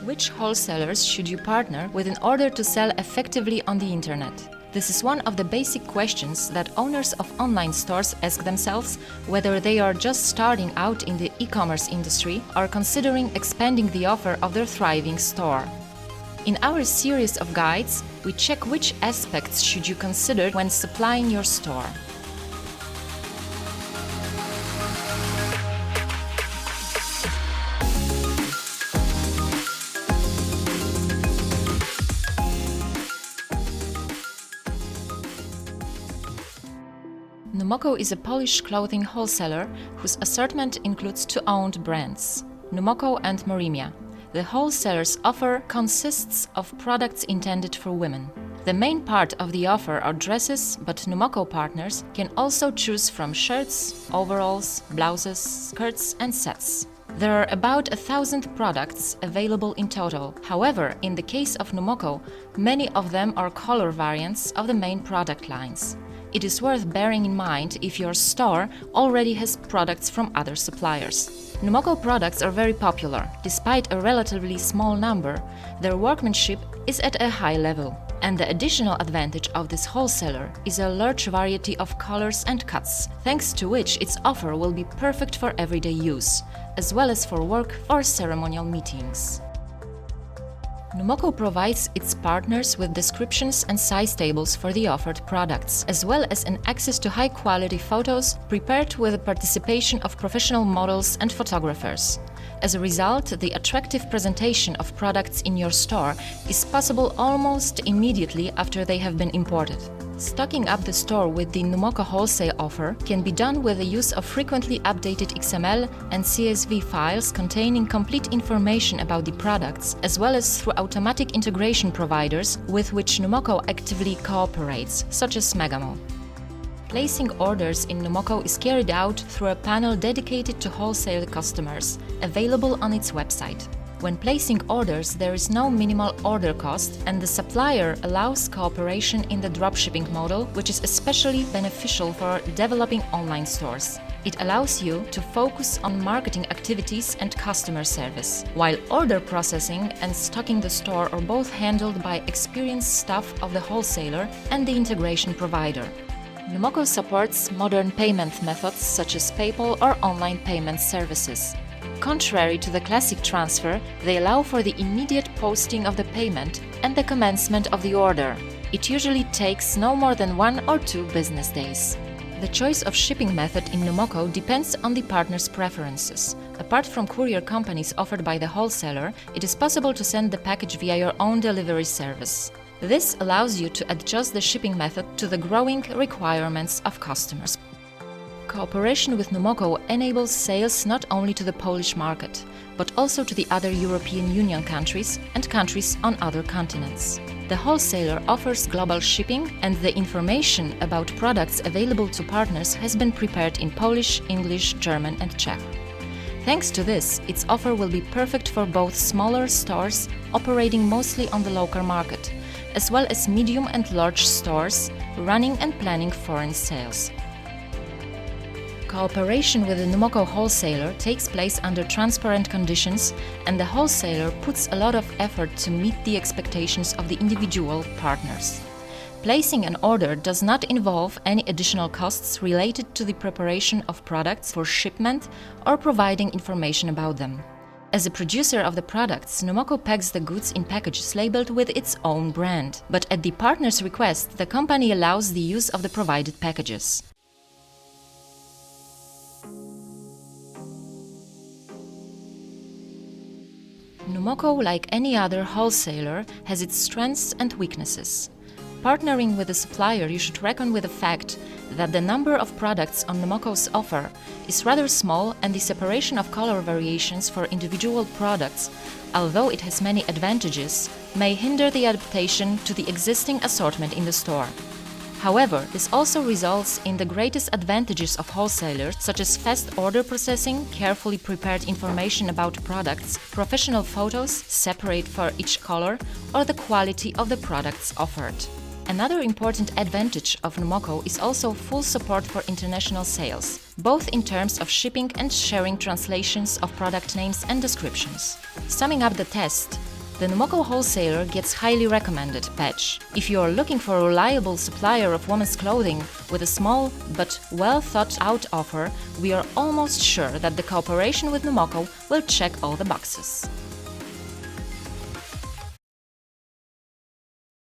Which wholesalers should you partner with in order to sell effectively on the internet? This is one of the basic questions that owners of online stores ask themselves, whether they are just starting out in the e-commerce industry or considering expanding the offer of their thriving store. In our series of guides, we check which aspects should you consider when supplying your store. Numoco is a Polish clothing wholesaler whose assortment includes two owned brands, Numoco and Morimia. The wholesaler's offer consists of products intended for women. The main part of the offer are dresses, but Numoco partners can also choose from shirts, overalls, blouses, skirts and sets. There are about 1,000 products available in total. However, in the case of Numoco, many of them are color variants of the main product lines. It is worth bearing in mind if your store already has products from other suppliers. Numoco products are very popular. Despite a relatively small number, their workmanship is at a high level. And the additional advantage of this wholesaler is a large variety of colors and cuts, thanks to which its offer will be perfect for everyday use, as well as for work or ceremonial meetings. Numoco provides its partners with descriptions and size tables for the offered products, as well as an access to high-quality photos prepared with the participation of professional models and photographers. As a result, the attractive presentation of products in your store is possible almost immediately after they have been imported. Stocking up the store with the Numoco wholesale offer can be done with the use of frequently updated XML and CSV files containing complete information about the products, as well as through automatic integration providers with which Numoco actively cooperates, such as Megamo. Placing orders in Numoco is carried out through a panel dedicated to wholesale customers, available on its website. When placing orders, there is no minimal order cost, and the supplier allows cooperation in the dropshipping model, which is especially beneficial for developing online stores. It allows you to focus on marketing activities and customer service, while order processing and stocking the store are both handled by experienced staff of the wholesaler and the integration provider. Numoco supports modern payment methods such as PayPal or online payment services. Contrary to the classic transfer, they allow for the immediate posting of the payment and the commencement of the order. It usually takes no more than 1 or 2 business days. The choice of shipping method in Numoco depends on the partner's preferences. Apart from courier companies offered by the wholesaler, it is possible to send the package via your own delivery service. This allows you to adjust the shipping method to the growing requirements of customers. Cooperation with Numoco enables sales not only to the Polish market, but also to the other European Union countries and countries on other continents. The wholesaler offers global shipping, and the information about products available to partners has been prepared in Polish, English, German and Czech. Thanks to this, its offer will be perfect for both smaller stores operating mostly on the local market, as well as medium and large stores running and planning foreign sales. Cooperation with the Numoco wholesaler takes place under transparent conditions, and the wholesaler puts a lot of effort to meet the expectations of the individual partners. Placing an order does not involve any additional costs related to the preparation of products for shipment or providing information about them. As a producer of the products, Numoco packs the goods in packages labeled with its own brand, but at the partner's request, the company allows the use of the provided packages. Numoco, like any other wholesaler, has its strengths and weaknesses. Partnering with a supplier, you should reckon with the fact that the number of products on Numoco's offer is rather small, and the separation of color variations for individual products, although it has many advantages, may hinder the adaptation to the existing assortment in the store. However, this also results in the greatest advantages of wholesalers, such as fast order processing, carefully prepared information about products, professional photos separate for each color, or the quality of the products offered. Another important advantage of Numoco is also full support for international sales, both in terms of shipping and sharing translations of product names and descriptions. Summing up the test, The Numoco wholesaler gets highly recommended badge. If you are looking for a reliable supplier of women's clothing with a small but well thought out offer, we are almost sure that the cooperation with Numoco will check all the boxes.